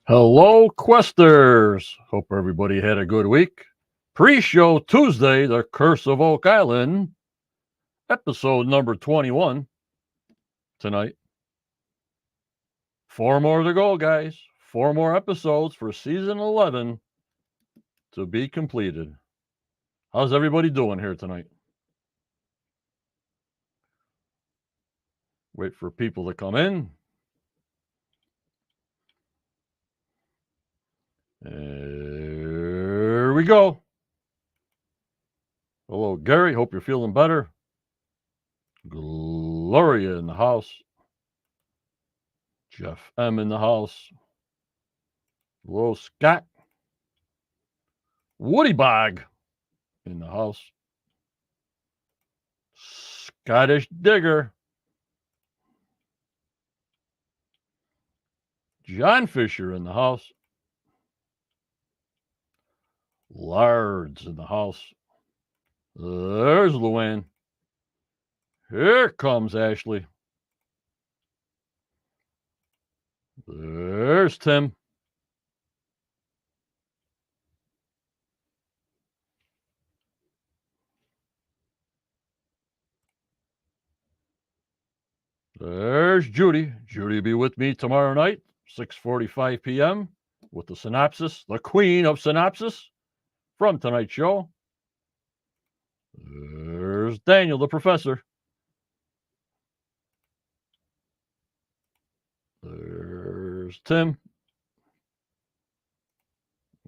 Hello, Questers. Hope everybody had a good week. Pre-show Tuesday, The Curse of Oak Island, episode number 21 tonight. 4 more to go, guys. 4 more episodes for season 11 to be completed. How's everybody doing here tonight? Wait for people to come in. There we go. Hello, Gary. Hope you're feeling better. Gloria in the house. Jeff M in the house. Hello, Scott. Woody Bog in the house. Scottish Digger. John Fisher in the house. Lards in the house. There's Luann. Here comes Ashley. There's Tim. There's Judy. Judy will be with me tomorrow night, 6:45 p.m. with the synopsis, the queen of synopsis from tonight's show. There's Daniel, the professor. There's Tim.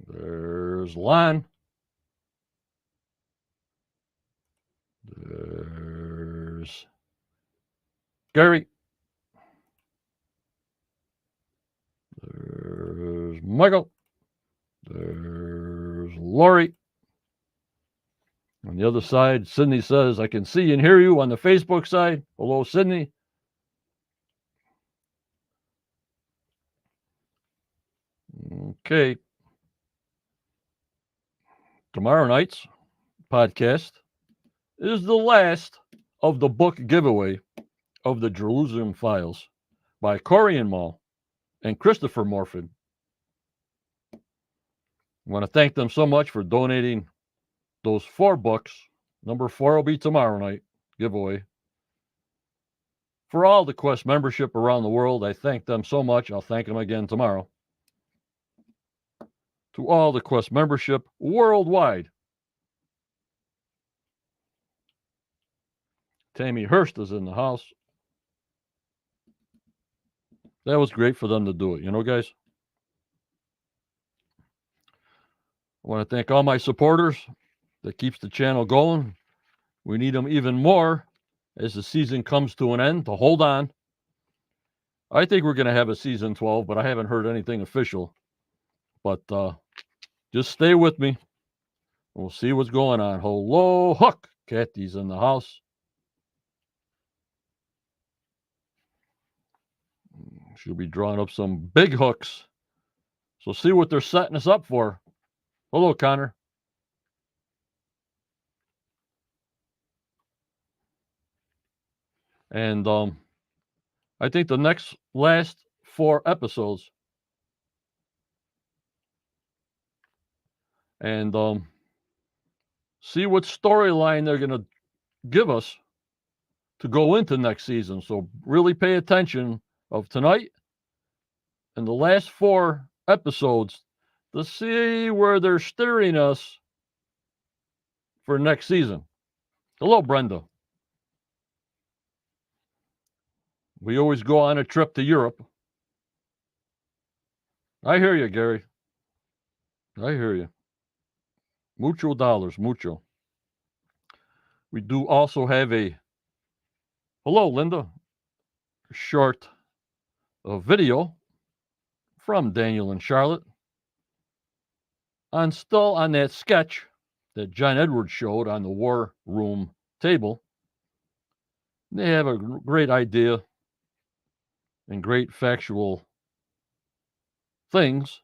There's Lon. There's Gary. There's Michael. There's Lori. On the other side, Sydney says, I can see and hear you on the Facebook side. Hello, Sydney. Okay. Tomorrow night's podcast is the last of the book giveaway of the Jerusalem Files by Corian Mall and Christopher Morford. I want to thank them so much for donating those 4 books. Number 4 will be tomorrow night giveaway. For all the Quest membership around the world, I thank them so much. I'll thank them again tomorrow. To all the Quest membership worldwide. Tammy Hurst is in the house. That was great for them to do it, you know, guys. I want to thank all my supporters that keeps the channel going. We need them even more as the season comes to an end to hold on. I think we're going to have a season 12, but I haven't heard anything official. But just stay with me. We'll see what's going on. Hello, Hook. Kathy's in the house. She'll be drawing up some big hooks. So see what they're setting us up for. Hello, Connor. And I think the last 4 episodes and see what storyline they're going to give us to go into next season. So really pay attention of tonight and the last 4 episodes to see where they're steering us for next season. Hello, Brenda. We always go on a trip to Europe. I hear you, Gary. I hear you. Mucho dollars, mucho. We do also have a hello, Linda, short video from Daniel and Charlotte still on that sketch that John Edwards showed on the war room table. They have a great idea and great factual things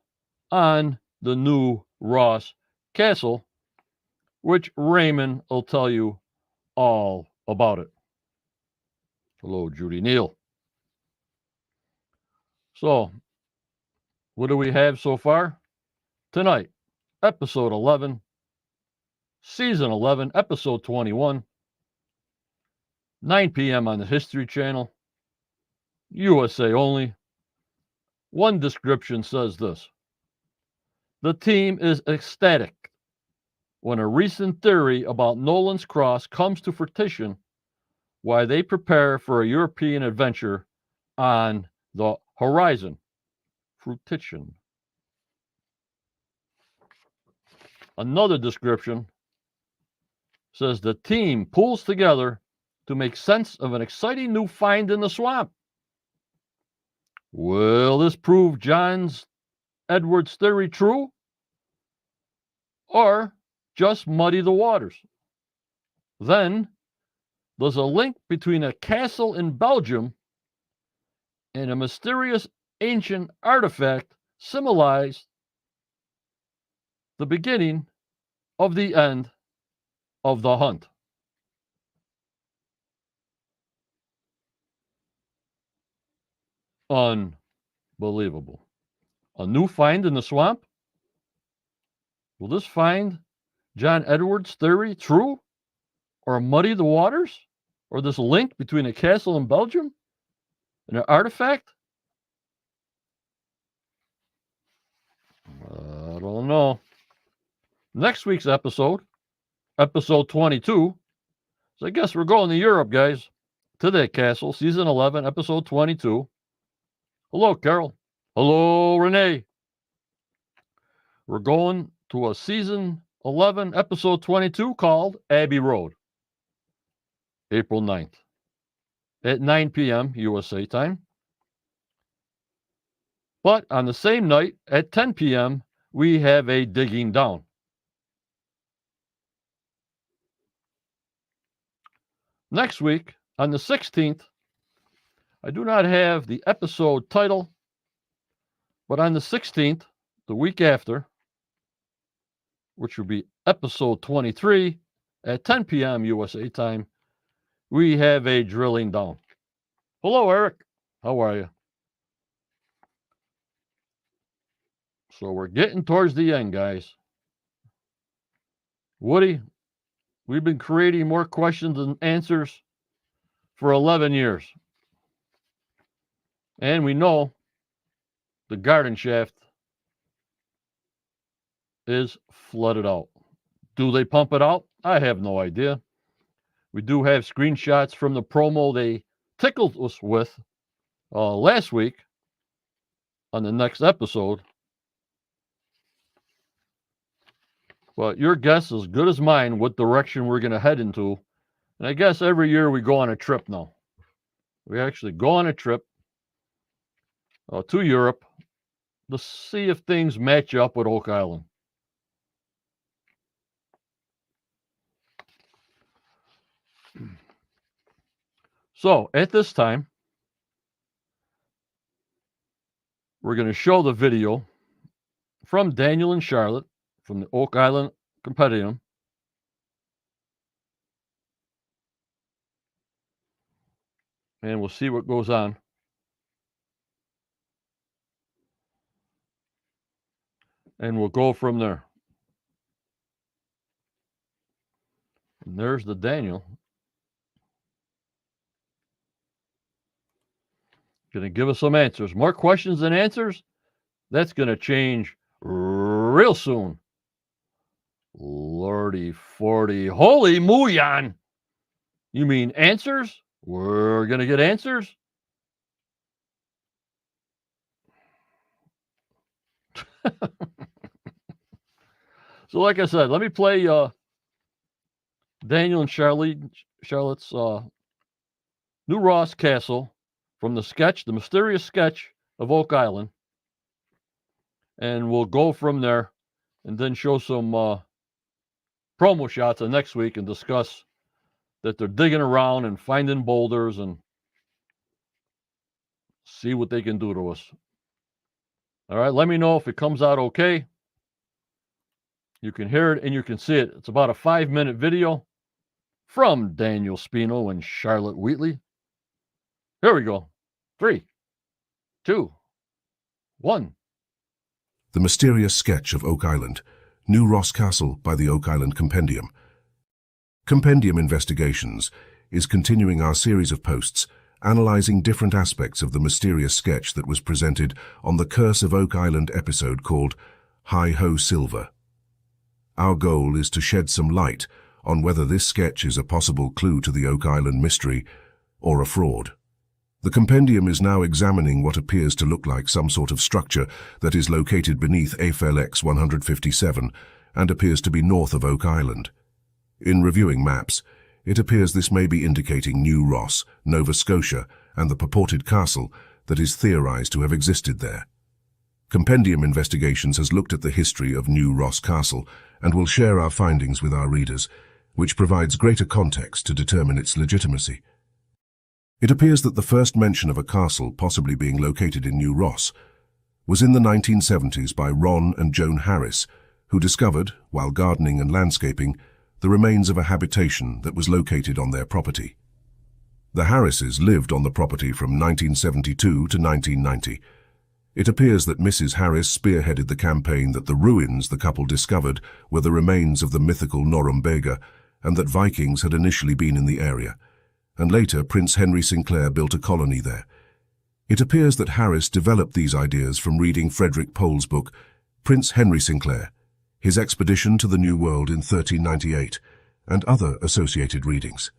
on the new Ross Castle, which Raymond will tell you all about it. Hello, Judy Neal. So, what do we have so far? Tonight, episode 11, season 11, episode 21, 9 p.m. on the History Channel, USA only. One description says this: the team is ecstatic when a recent theory about Nolan's Cross comes to fruition while they prepare for a European adventure on the horizon. Fruition. Another description says the team pulls together to make sense of an exciting new find in the swamp. Will this prove John's Edwards theory true, or just muddy the waters? Then, does a link between a castle in Belgium and a mysterious ancient artifact symbolize the beginning of the end of the hunt? Unbelievable. A new find in the swamp? Will this find John Edwards' theory true, or muddy the waters? Or this link between a castle in Belgium and an artifact? I don't know. Next week's episode 22. So I guess we're going to Europe, guys, to that castle, season 11, episode 22. Hello, Carol. Hello, Renee. We're going to a season 11, episode 22 called Abbey Road, April 9th at 9 p.m. USA time. But on the same night at 10 p.m., we have a Digging Down. Next week, on the 16th, I do not have the episode title, but on the 16th, the week after, which will be episode 23 at 10 p.m. USA time, we have a Drilling Down. Hello, Eric. How are you? So we're getting towards the end, guys. Woody, we've been creating more questions and answers for 11 years. And we know the garden shaft is flooded out. Do they pump it out? I have no idea. We do have screenshots from the promo they tickled us with last week on the next episode. But your guess is as good as mine what direction we're going to head into. And I guess every year we go on a trip now. We actually go on a trip to Europe to see if things match up with Oak Island. So at this time, we're going to show the video from Daniel and Charlotte from the Oak Island Compendium. And we'll see what goes on. And we'll go from there. And there's the Daniel. Going to give us some answers. More questions than answers? That's going to change real soon. Lordy 40. Holy Muyan! You mean answers? We're going to get answers? So like I said, let me play Daniel and Charlotte's New Ross Castle from the mysterious sketch of Oak Island. And we'll go from there and then show some promo shots of next week and discuss that they're digging around and finding boulders and see what they can do to us. All right, let me know if it comes out okay. You can hear it and you can see it. It's about a 5-minute video from Daniel Spino and Charlotte Wheatley. Here we go. 3, 2, 1. The Mysterious Sketch of Oak Island, New Ross Castle by the Oak Island Compendium. Compendium Investigations is continuing our series of posts analyzing different aspects of the mysterious sketch that was presented on the Curse of Oak Island episode called Hi-Ho Silver. Our goal is to shed some light on whether this sketch is a possible clue to the Oak Island mystery or a fraud. The compendium is now examining what appears to look like some sort of structure that is located beneath AFLX 157 and appears to be north of Oak Island. In reviewing maps, it appears this may be indicating New Ross, Nova Scotia, and the purported castle that is theorized to have existed there. Compendium Investigations has looked at the history of New Ross Castle and will share our findings with our readers, which provides greater context to determine its legitimacy. It appears that the first mention of a castle possibly being located in New Ross was in the 1970s by Ron and Joan Harris, who discovered, while gardening and landscaping, the remains of a habitation that was located on their property. The Harrises lived on the property from 1972 to 1990. It appears that Mrs. Harris spearheaded the campaign that the ruins the couple discovered were the remains of the mythical Norumbega, and that Vikings had initially been in the area, and later Prince Henry Sinclair built a colony there. It appears that Harris developed these ideas from reading Frederick Pohl's book, Prince Henry Sinclair, His Expedition to the New World in 1398, and other associated readings.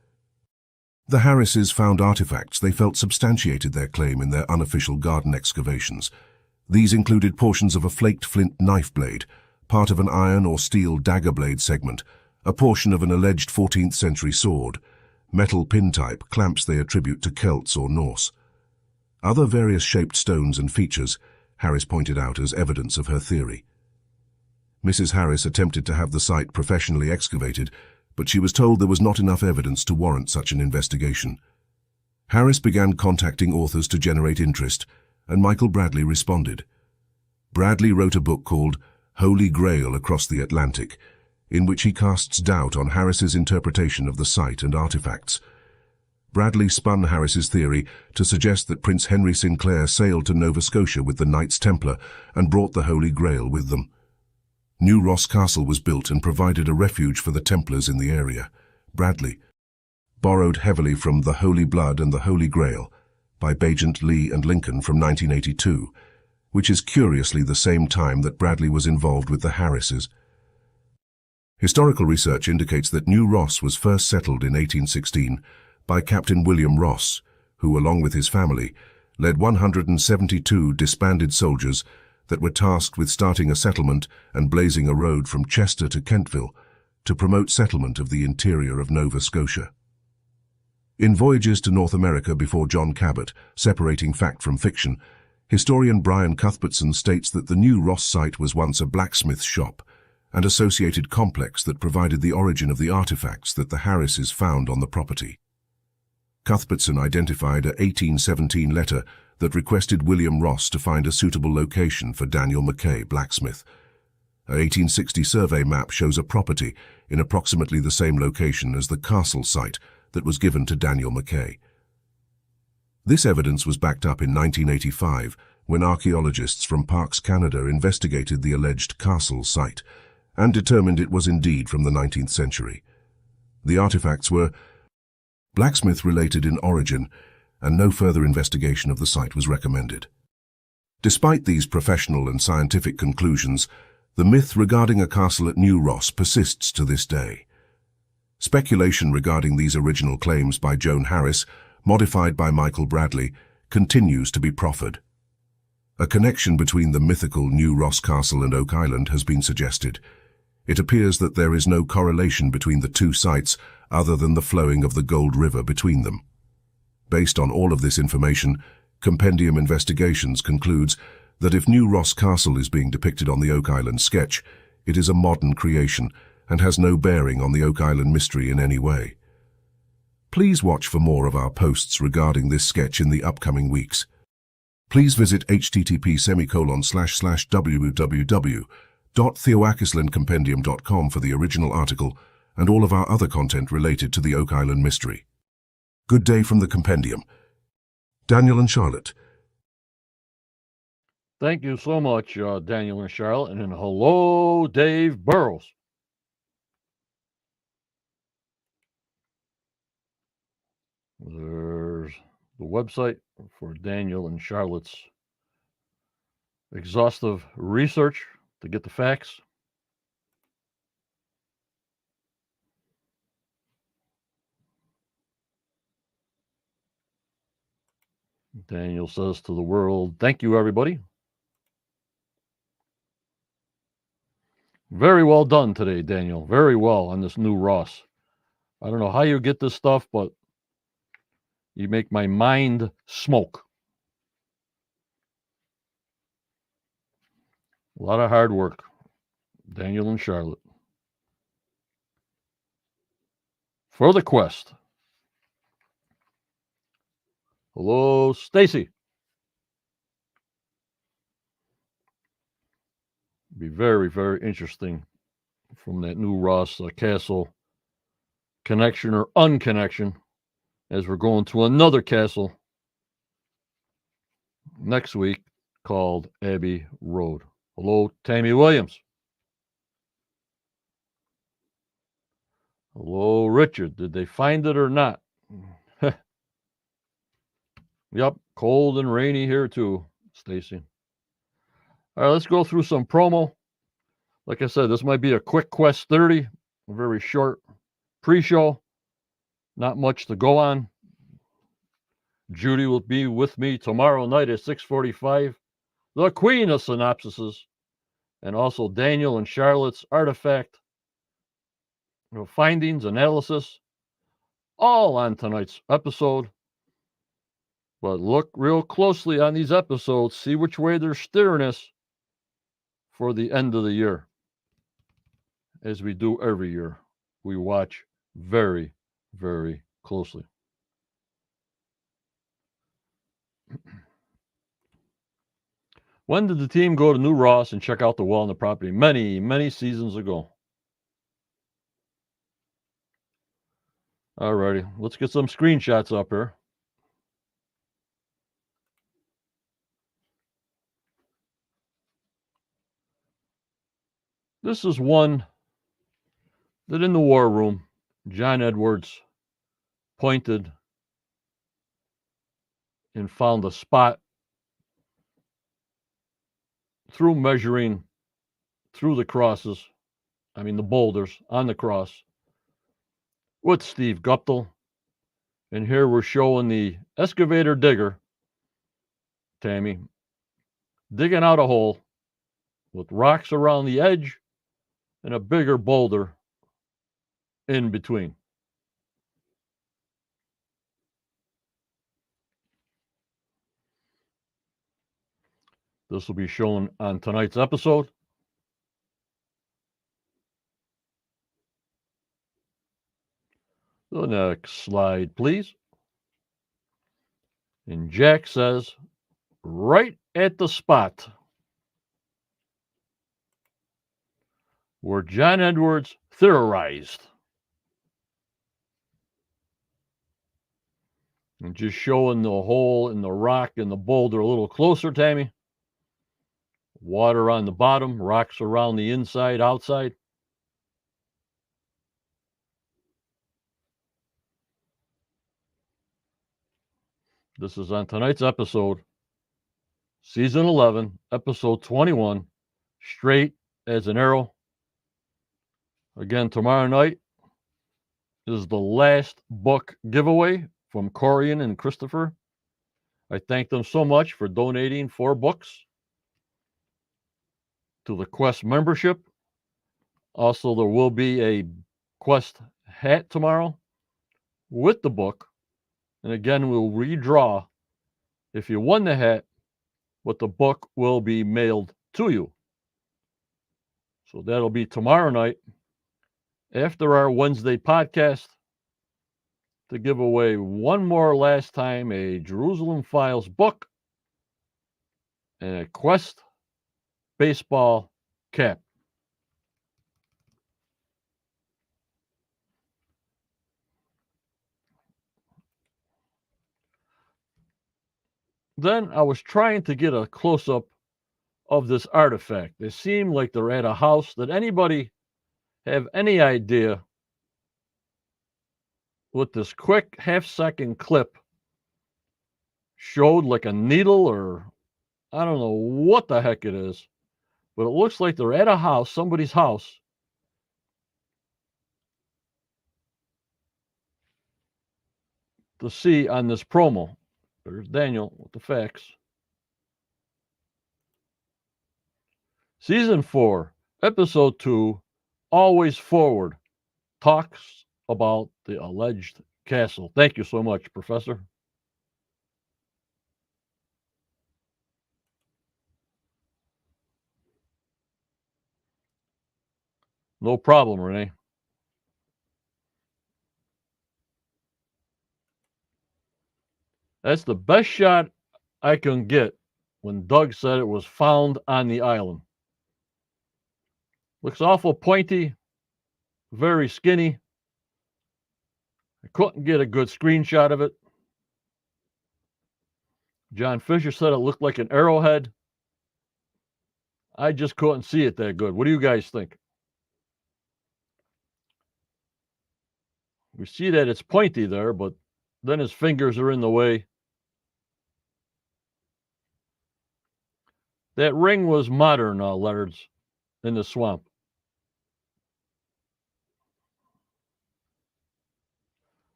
The Harrises found artifacts they felt substantiated their claim in their unofficial garden excavations. These included portions of a flaked flint knife blade, part of an iron or steel dagger blade segment, a portion of an alleged 14th century sword, metal pin-type clamps they attribute to Celts or Norse. Other various shaped stones and features Harris pointed out as evidence of her theory. Mrs. Harris attempted to have the site professionally excavated, but she was told there was not enough evidence to warrant such an investigation. Harris began contacting authors to generate interest, and Michael Bradley responded. Bradley wrote a book called Holy Grail Across the Atlantic, in which he casts doubt on Harris's interpretation of the site and artifacts. Bradley spun Harris's theory to suggest that Prince Henry Sinclair sailed to Nova Scotia with the Knights Templar and brought the Holy Grail with them. New Ross Castle was built and provided a refuge for the Templars in the area. Bradley borrowed heavily from The Holy Blood and the Holy Grail by Bagent, Lee and Lincoln from 1982, which is curiously the same time that Bradley was involved with the Harrises. Historical research indicates that New Ross was first settled in 1816 by Captain William Ross, who, along with his family, led 172 disbanded soldiers that were tasked with starting a settlement and blazing a road from Chester to Kentville to promote settlement of the interior of Nova Scotia. In Voyages to North America before John Cabot, Separating Fact from Fiction, historian Brian Cuthbertson states that the New Ross site was once a blacksmith shop and associated complex that provided the origin of the artifacts that the Harrises found on the property. Cuthbertson identified a 1817 letter that requested William Ross to find a suitable location for Daniel Mackay, blacksmith. A 1860 survey map shows a property in approximately the same location as the castle site that was given to Daniel Mackay. This evidence was backed up in 1985 when archaeologists from Parks Canada investigated the alleged castle site and determined it was indeed from the 19th century. The artifacts were blacksmith-related in origin, and no further investigation of the site was recommended. Despite these professional and scientific conclusions, the myth regarding a castle at New Ross persists to this day. Speculation regarding these original claims by Joan Harris, modified by Michael Bradley, continues to be proffered. A connection between the mythical New Ross Castle and Oak Island has been suggested. It appears that there is no correlation between the two sites other than the flowing of the Gold River between them. Based on all of this information, Compendium Investigations concludes that if New Ross Castle is being depicted on the Oak Island sketch, it is a modern creation and has no bearing on the Oak Island mystery in any way. Please watch for more of our posts regarding this sketch in the upcoming weeks. Please visit http://www.theoakislandcompendium.com for the original article and all of our other content related to the Oak Island mystery. Good day from the Compendium. Daniel and Charlotte. Thank you so much, Daniel and Charlotte. And then hello, Dave Burrows. There's the website for Daniel and Charlotte's exhaustive research to get the facts. Daniel says to the world, thank you, everybody. Very well done today, Daniel. Very well on this new Ross. I don't know how you get this stuff, but you make my mind smoke. A lot of hard work, Daniel and Charlotte. For the quest. Hello, Stacy. Be very, very interesting from that new Ross Castle connection or unconnection as we're going to another castle next week called Abbey Road. Hello, Tammy Williams. Hello, Richard. Did they find it or not? Yep, cold and rainy here too, Stacy. All right, let's go through some promo. Like I said, this might be a quick Quest 30, a very short pre-show. Not much to go on. Judy will be with me tomorrow night at 6:45. The queen of synopsises. And also Daniel and Charlotte's artifact findings, analysis, all on tonight's episode. But look real closely on these episodes. See which way they're steering us for the end of the year. As we do every year, we watch very, very closely. When did the team go to New Ross and check out the well on the property? Many, many seasons ago. All righty, let's get some screenshots up here. This is one that in the war room, John Edwards pointed and found a spot through measuring through the crosses, the boulders on the cross, with Steve Guptill. And here we're showing the excavator digger, Tammy, digging out a hole with rocks around the edge and a bigger boulder in between. This will be shown on tonight's episode. The next slide, please. And Jack says, right at the spot where John Edwards theorized. And just showing the hole in the rock and the boulder a little closer, Tammy. Water on the bottom, rocks around the inside, outside. This is on tonight's episode, Season 11, Episode 21, Straight as an Arrow. Again, tomorrow night is the last book giveaway from Corian and Christopher. I thank them so much for donating 4 books to the Quest membership. Also, there will be a Quest hat tomorrow. with the book. And again, we'll redraw. If you won the hat, what the book will be mailed to you. So that'll be tomorrow night after our Wednesday podcast to give away one more last time a Jerusalem Files book and a Quest baseball cap. Then I was trying to get a close up of this artifact. They seem like they're at a house. Did anybody have any idea what this quick half-second clip showed? Like a needle, or I don't know what the heck it is, but it looks like they're at a house, somebody's house. To see on this promo. There's Daniel with the facts. Season 4, Episode 2, Always Forward, talks about the alleged castle. Thank you so much, Professor. No problem, Renee. That's the best shot I can get when Doug said it was found on the island. Looks awful pointy, very skinny. I couldn't get a good screenshot of it. John Fisher said it looked like an arrowhead. I just couldn't see it that good. What do you guys think? We see that it's pointy there, but then his fingers are in the way. That ring was modern, Leonard's, in the swamp.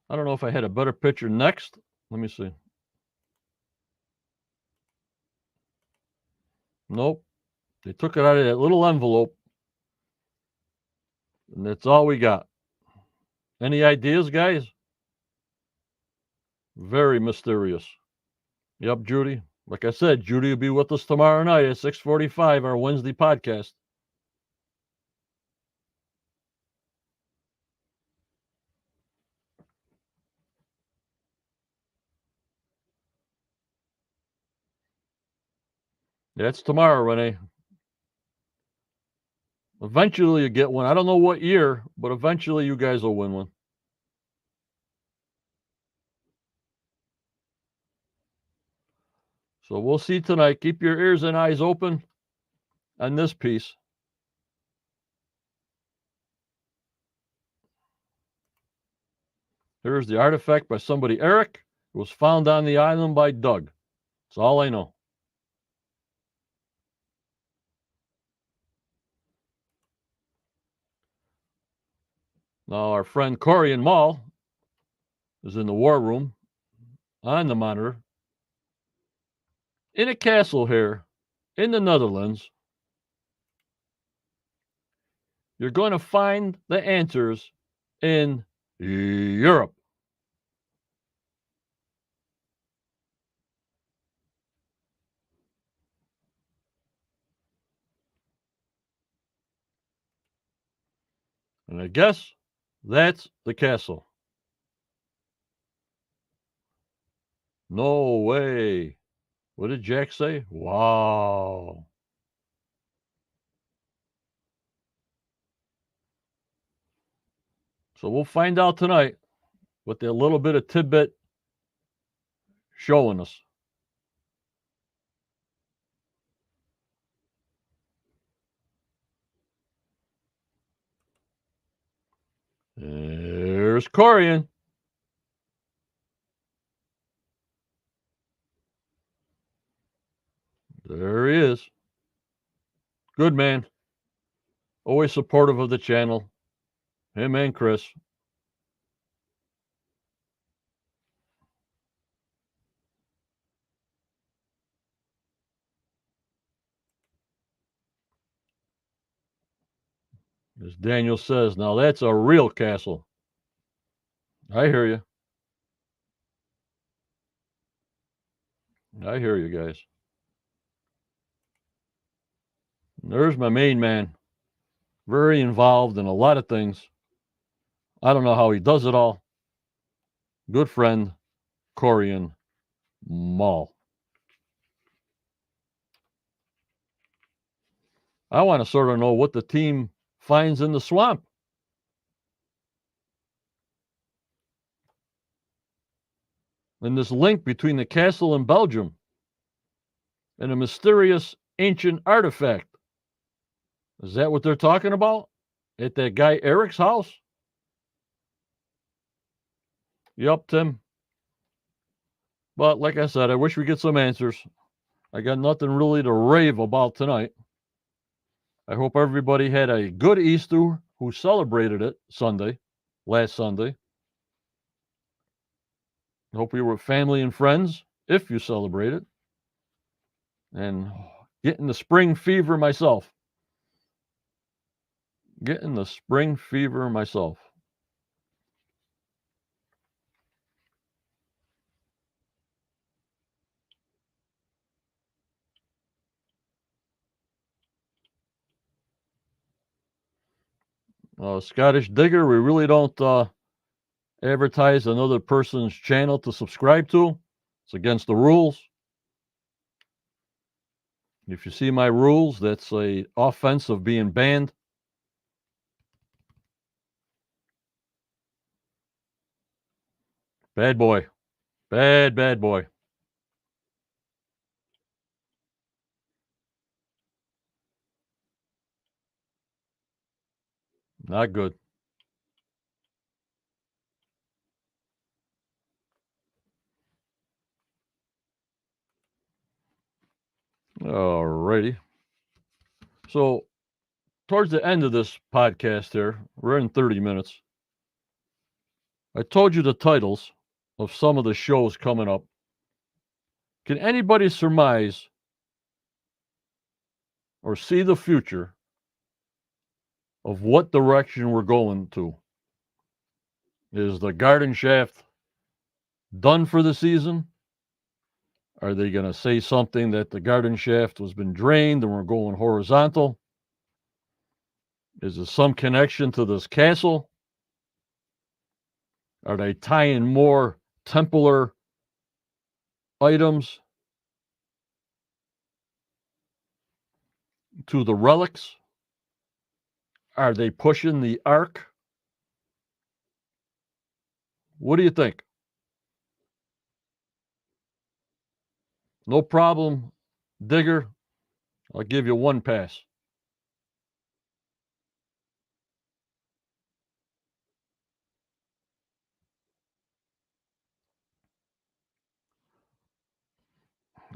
I don't know if I had a better picture next. Let me see. Nope. They took it out of that little envelope, and that's all we got. Any ideas, guys? Very mysterious. Yep, Judy. Like I said, Judy will be with us tomorrow night at 6:45, our Wednesday podcast. That's tomorrow, Renee. Eventually you get one. I don't know what year, but eventually you guys will win one. So we'll see tonight. Keep your ears and eyes open on this piece. Here's the artifact by somebody, Eric. It was found on the island by Doug. That's all I know. Now, our friend Corey and Maul is in the war room on the monitor in a castle here in the Netherlands. You're going to find the answers in Europe. And I guess that's the castle. No way. What did Jack say? Wow. So we'll find out tonight with a little bit of tidbit showing us. There's Corian. There he is. Good man. Always supportive of the channel. Him and Chris. As Daniel says, now that's a real castle. I hear you. I hear you guys. There's my main man. Very involved in a lot of things. I don't know how he does it all. Good friend, Corian Mall. I want to sort of know what the team finds in the swamp. And this link between the castle in Belgium and a mysterious ancient artifact. Is that what they're talking about? At that guy Eric's house? Yup, Tim. But like I said, I wish we get some answers. I got nothing really to rave about tonight. I hope everybody had a good Easter who celebrated it last Sunday. I hope you were with family and friends if you celebrate it. And getting the spring fever myself. Getting the spring fever myself. Scottish Digger, we really don't advertise another person's channel to subscribe to. It's against the rules. If you see my rules, that's a offense of being banned. Bad boy. Bad boy. Not good. Alrighty. So, towards the end of this podcast here, we're in 30 minutes. I told you the titles of some of the shows coming up. Can anybody surmise or see the future of what direction we're going to? Is the Garden Shaft done for the season? Are they going to say something that the Garden Shaft has been drained and we're going horizontal? Is there some connection to this castle? Are they tying more Templar items to the relics? Are they pushing the Ark? What do you think? No problem, Digger. I'll give you one pass.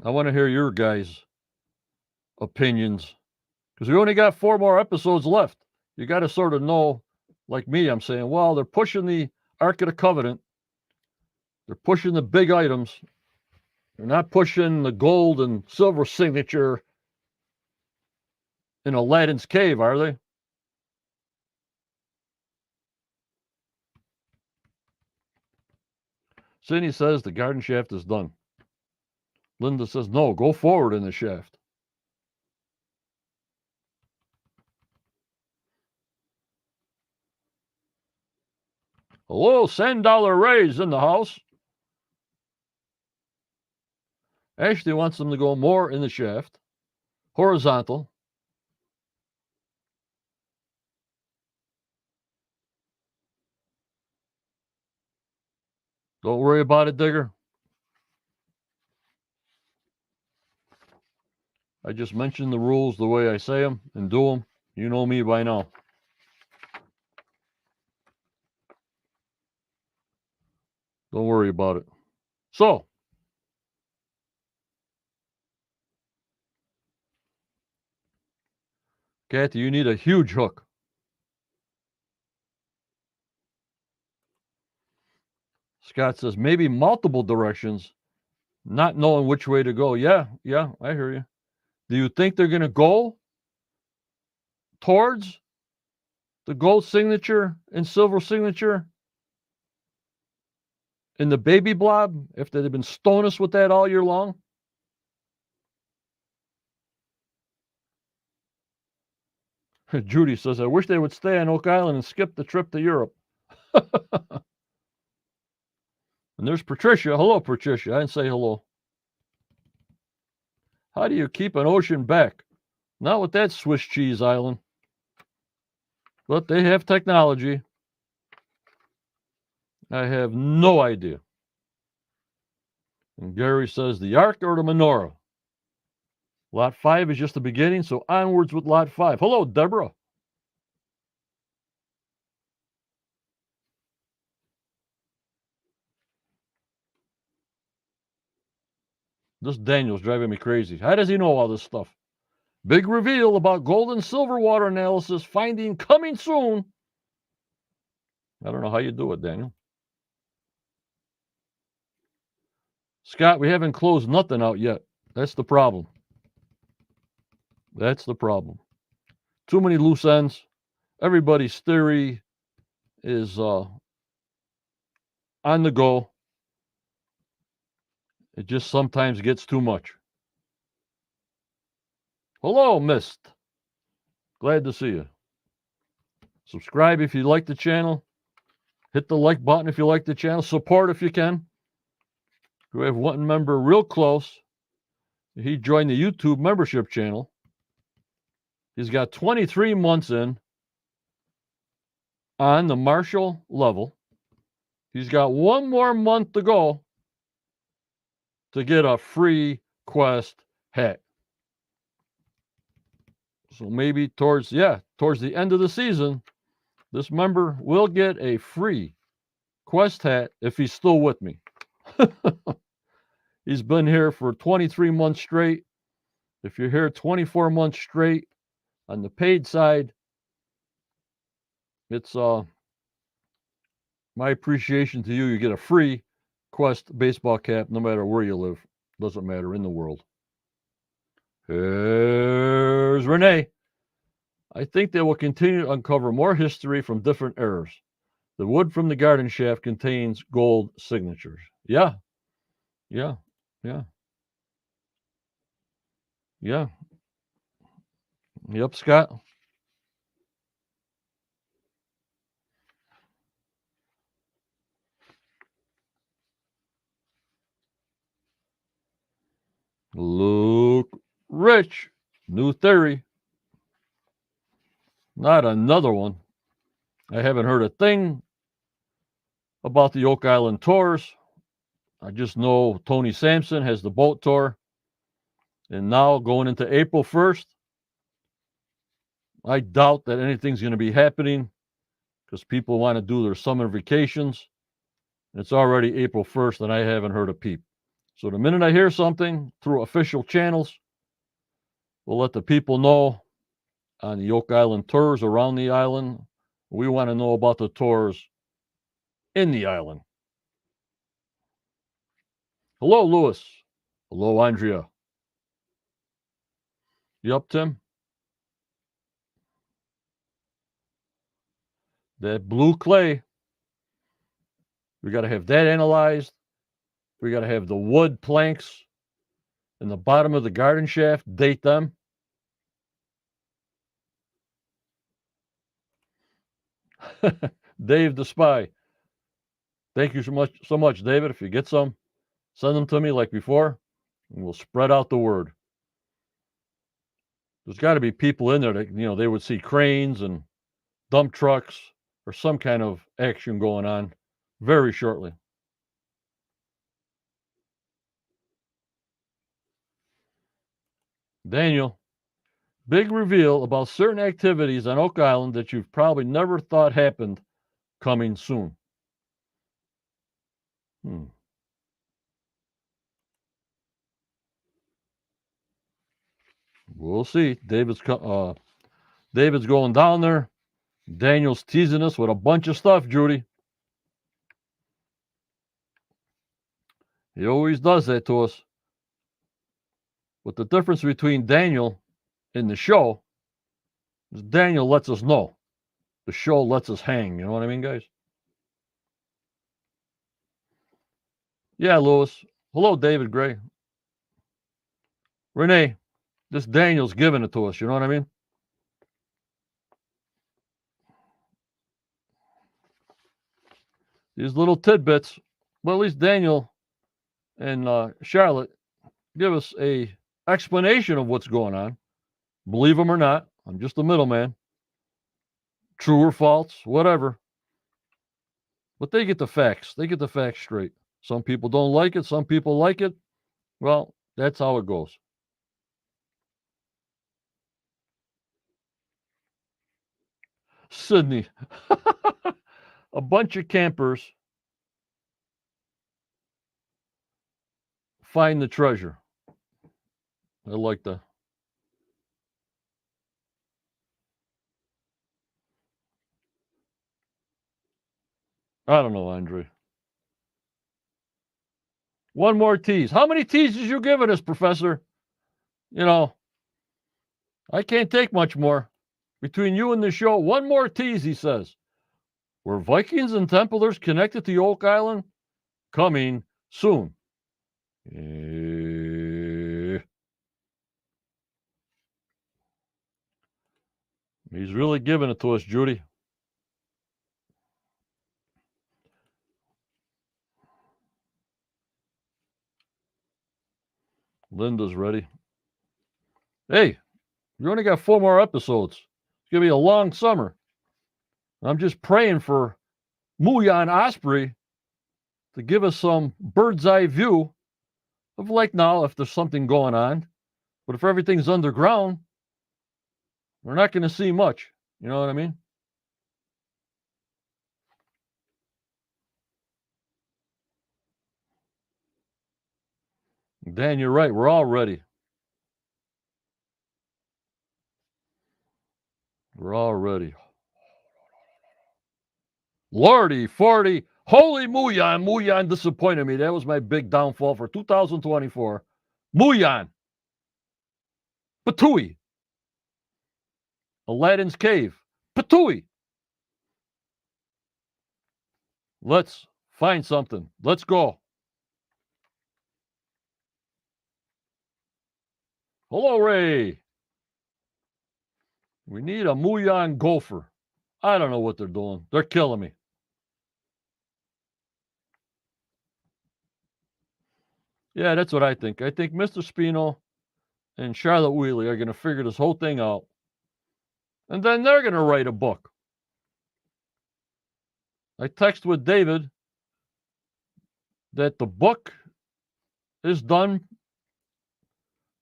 I want to hear your guys' opinions because we only got 4 more episodes left. You got to sort of know, like me, I'm saying, well, they're pushing the Ark of the Covenant. They're pushing the big items. They're not pushing the gold and silver signature in Aladdin's cave, are they? Sidney says the garden shaft is done. Linda says, no, go forward in the shaft. Hello, $10 raise in the house. Ashley wants them to go more in the shaft, horizontal. Don't worry about it, Digger. I just mentioned the rules the way I say them and do them. You know me by now. Don't worry about it. So, Kathy, you need a huge hook. Scott says maybe multiple directions, not knowing which way to go. Yeah, I hear you. Do you think they're going to go towards the gold signature and silver signature in the baby blob if they've been stoning us with that all year long? Judy says, I wish they would stay on Oak Island and skip the trip to Europe. And there's Patricia. Hello, Patricia. I didn't say hello. How do you keep an ocean back? Not with that Swiss cheese island. But they have technology. I have no idea. And Gary says, the Ark or the menorah? Lot 5 is just the beginning, so onwards with Lot 5. Hello, Deborah. This Daniel's driving me crazy. How does he know all this stuff? Big reveal about gold and silver water analysis finding coming soon. I don't know how you do it, Daniel. Scott, we haven't closed nothing out yet. That's the problem. That's the problem. Too many loose ends. Everybody's theory is on the go. It just sometimes gets too much. Hello, Mist. Glad to see you. Subscribe if you like the channel. Hit the like button if you like the channel. Support if you can. We have one member real close. He joined the YouTube membership channel. He's got 23 months in on the Marshall level. He's got one more month to go to get a free Quest hat. So maybe towards the end of the season, this member will get a free Quest hat if he's still with me. He's been here for 23 months straight. If you're here 24 months straight on the paid side, it's my appreciation to you. You get a free Quest baseball cap no matter where you live. Doesn't matter in the world. Here's Renee. I think they will continue to uncover more history from different eras. The wood from the garden shaft contains gold signatures. Yeah. Yep, Scott. Luke Rich, new theory. Not another one. I haven't heard a thing about the Oak Island tours. I just know Tony Sampson has the boat tour. And now going into April 1st, I doubt that anything's going to be happening because people want to do their summer vacations. It's already April 1st and I haven't heard a peep. So the minute I hear something through official channels, we'll let the people know on the Oak Island tours around the island. We want to know about the tours in the island. Hello, Lewis. Hello, Andrea. You up, Tim? That blue clay, we got to have that analyzed. We got to have the wood planks in the bottom of the garden shaft, date them. Dave the Spy. Thank you so much, David. If you get some, send them to me like before, and we'll spread out the word. There's got to be people in there that, they would see cranes and dump trucks or some kind of action going on very shortly. Daniel, big reveal about certain activities on Oak Island that you've probably never thought happened coming soon. We'll see. David's going down there. Daniel's teasing us with a bunch of stuff, Judy. He always does that to us. But the difference between Daniel and the show is Daniel lets us know. The show lets us hang. You know what I mean, guys? Yeah, Lewis. Hello, David Gray. Renee, this Daniel's giving it to us. You know what I mean? these little tidbits. Well, at least Daniel and Charlotte give us a explanation of what's going on. Believe them or not, I'm just a middleman. True or false, whatever. But they get the facts. They get the facts straight. Some people don't like it. Some people like it. Well, that's how it goes. Sydney. A bunch of campers find the treasure. I like that. I don't know, Andre. One more tease. How many teases you giving us, Professor? You know, I can't take much more. Between you and the show, one more tease, he says. Were Vikings and Templars connected to Oak Island? Coming soon. He's really giving it to us, Judy. Linda's ready. Hey, we only got 4 more episodes. It's going to be a long summer. I'm just praying for Muyan Osprey to give us some bird's eye view of like now if there's something going on. But if everything's underground, we're not going to see much. You know what I mean? Dan, you're right. We're all ready. We're all ready. Lordy, 40. Holy Muyan. Muyan disappointed me. That was my big downfall for 2024. Muyan. Patui. Aladdin's Cave. Patui. Let's find something. Let's go. Hello, Ray. We need a Muyan gopher. I don't know what they're doing. They're killing me. Yeah, that's what I think. I think Mr. Spino and Charlotte Wheely are going to figure this whole thing out. And then they're going to write a book. I text with David that the book is done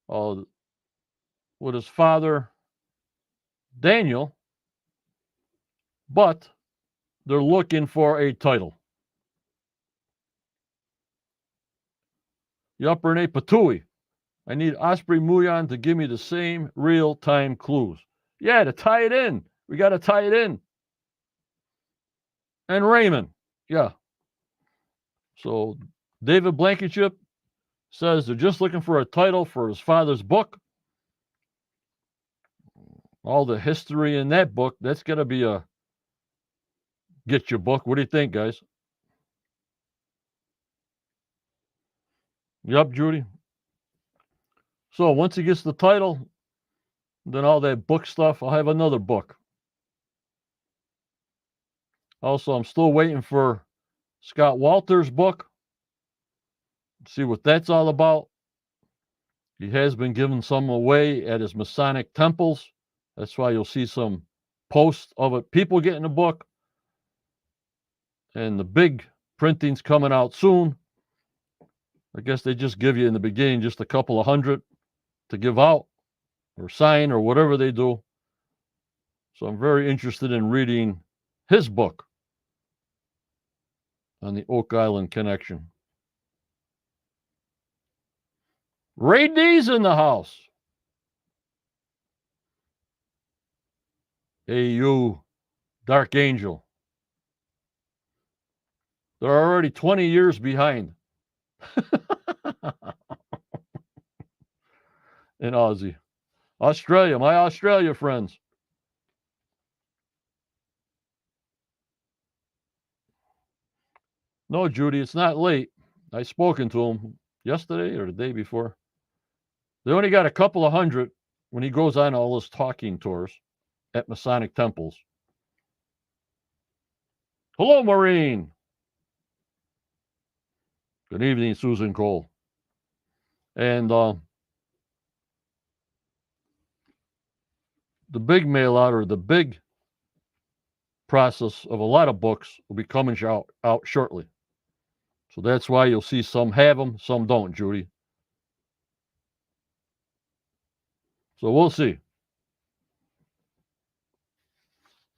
with his father, Daniel, but they're looking for a title. Yup, Renee Patui. I need Osprey Muyan to give me the same real-time clues. Yeah, to tie it in. We got to tie it in. And Raymond. Yeah. So David Blankenship says they're just looking for a title for his father's book. All the history in that book, that's going to be a get your book. What do you think, guys? Yup, Judy. So once he gets the title, then all that book stuff, I'll have another book. Also, I'm still waiting for Scott Walter's book. See what that's all about. He has been giving some away at his Masonic temples. That's why you'll see some posts of it. People getting the book. And the big printing's coming out soon. I guess they just give you in the beginning just a couple of hundred to give out or sign or whatever they do. So I'm very interested in reading his book on the Oak Island connection. Ray D's in the house. Hey, you, Dark Angel. They're already 20 years behind. In Aussie. Australia, my Australia friends. No, Judy, it's not late. I spoken to him yesterday or the day before. They only got a couple of hundred when he goes on all his talking tours at Masonic temples. Hello, Maureen. Good evening, Susan Cole. And the big mail out, or the big process of a lot of books, will be coming out shortly. So that's why you'll see some have them, some don't, Judy. So we'll see.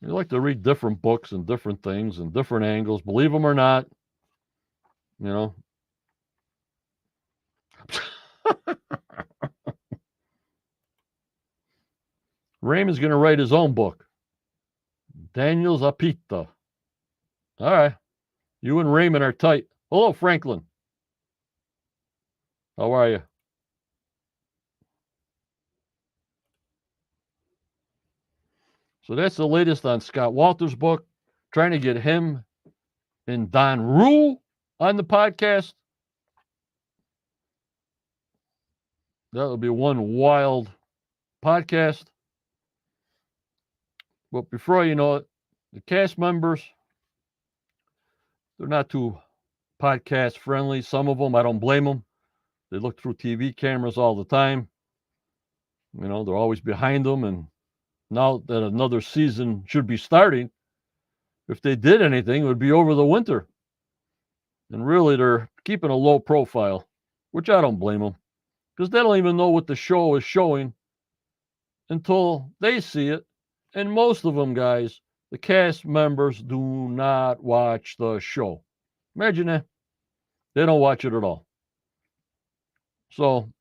You like to read different books and different things and different angles, believe them or not, you know. Raymond's going to write his own book, Daniel's Apita. All right. You and Raymond are tight. Hello, Franklin. How are you? So that's the latest on Scott Walter's book. Trying to get him and Don Rue on the podcast. That would be one wild podcast. But before you know it, the cast members, they're not too podcast friendly. Some of them, I don't blame them. They look through TV cameras all the time. You know, they're always behind them. And now that another season should be starting, if they did anything, it would be over the winter. And really, they're keeping a low profile, which I don't blame them, because they don't even know what the show is showing until they see it. And most of them, guys, the cast members do not watch the show. Imagine that. They don't watch it at all. So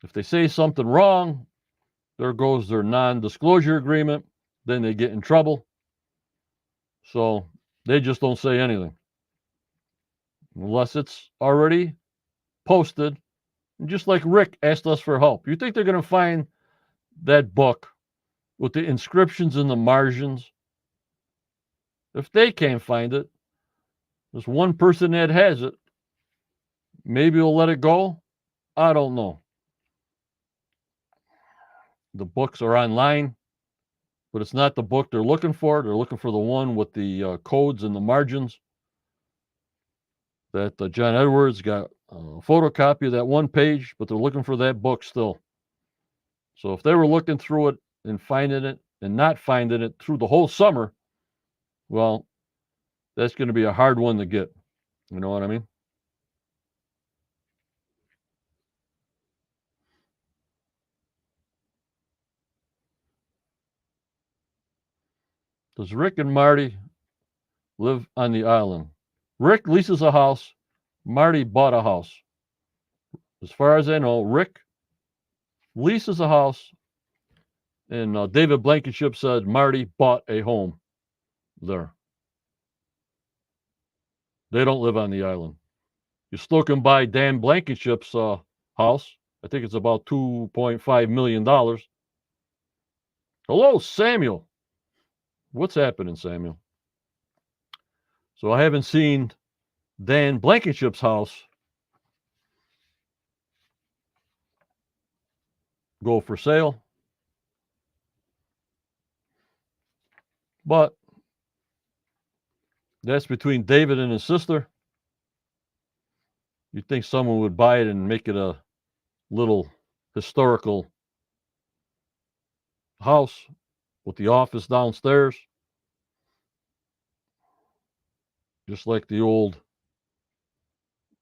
if they say something wrong, there goes their non-disclosure agreement. Then they get in trouble. So they just don't say anything unless it's already posted. And just like Rick asked us for help. You think they're going to find that book with the inscriptions in the margins? If they can't find it, there's one person that has it. Maybe we'll let it go. I don't know. The books are online, but it's not the book they're looking for. They're looking for the one with the codes and the margins that John Edwards got a photocopy of that one page, but they're looking for that book still. So if they were looking through it and finding it and not finding it through the whole summer, well, that's going to be a hard one to get. You know what I mean? Does Rick and Marty live on the island? Rick leases a house. Marty bought a house. As far as I know, Rick leases a house, and David Blankenship said Marty bought a home there. They don't live on the island. You still can buy Dan Blankenship's house. I think it's about $2.5 million. Hello, Samuel. What's happening, Samuel? So I haven't seen Dan Blankenship's house go for sale. But that's between David and his sister. You'd think someone would buy it and make it a little historical house with the office downstairs. Just like the old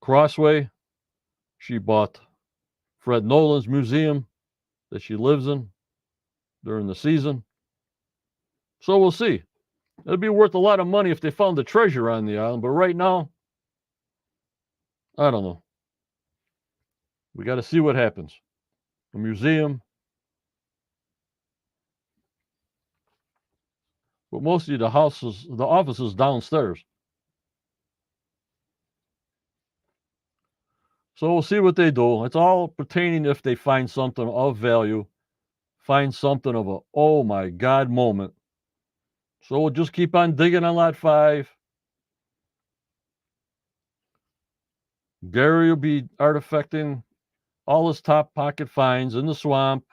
Crossway. She bought Fred Nolan's museum that she lives in during the season. So we'll see. It'd be worth a lot of money if they found the treasure on the island. But right now, I don't know. We got to see what happens. The museum. But mostly the office is downstairs. So we'll see what they do. It's all pertaining if they find something of value, find something of a, oh my God moment. So we'll just keep on digging on Lot 5. Gary will be artifacting all his top pocket finds in the swamp.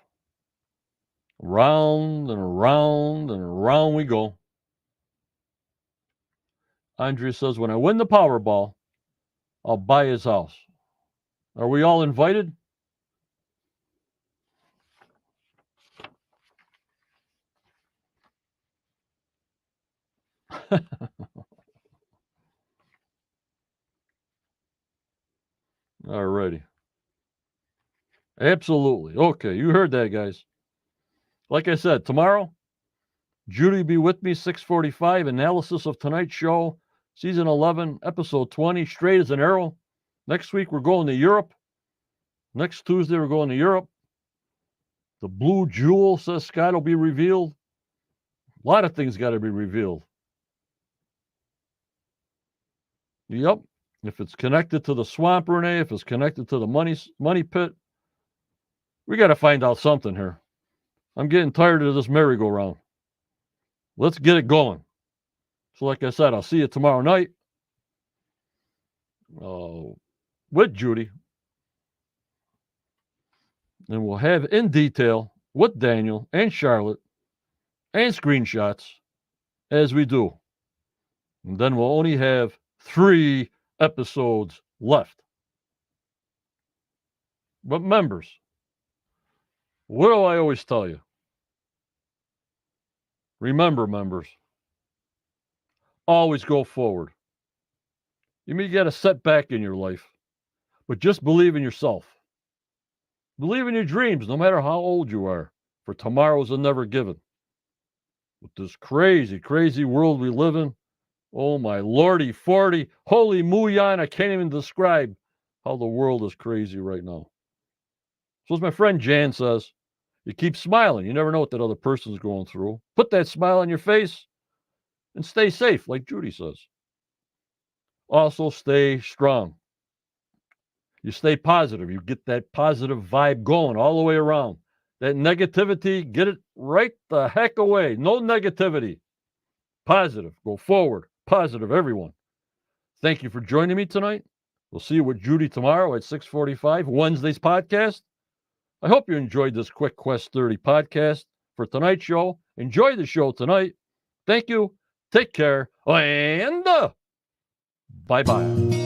Round and around and around we go. Andrea says, when I win the Powerball, I'll buy his house. Are we all invited? All righty. Absolutely. Okay, you heard that, guys. Like I said, tomorrow, Judy will be with me, 6:45, analysis of tonight's show, season 11, episode 20, straight as an arrow. Next week, we're going to Europe. Next Tuesday, we're going to Europe. The blue jewel, says Scott, will be revealed. A lot of things got to be revealed. Yep. If it's connected to the swamp, Renee, if it's connected to the money pit, we got to find out something here. I'm getting tired of this merry-go-round. Let's get it going. So, like I said, I'll see you tomorrow night with Judy. And we'll have in detail with Daniel and Charlotte and screenshots as we do. And then we'll only have 3 episodes left. But members, what do I always tell you? Remember, members, always go forward. You may get a setback in your life, but just believe in yourself. Believe in your dreams, no matter how old you are, for tomorrow's a never given. With this crazy, crazy world we live in, oh my lordy 40, holy muyan, I can't even describe how the world is crazy right now. So as my friend Jan says, you keep smiling. You never know what that other person's going through. Put that smile on your face and stay safe, like Judy says. Also, stay strong. You stay positive. You get that positive vibe going all the way around. That negativity, get it right the heck away. No negativity. Positive. Go forward. Positive, everyone. Thank you for joining me tonight. We'll see you with Judy tomorrow at 6:45, Wednesday's podcast. I hope you enjoyed this Quick Quest 30 podcast for tonight's show. Enjoy the show tonight. Thank you. Take care. And bye-bye.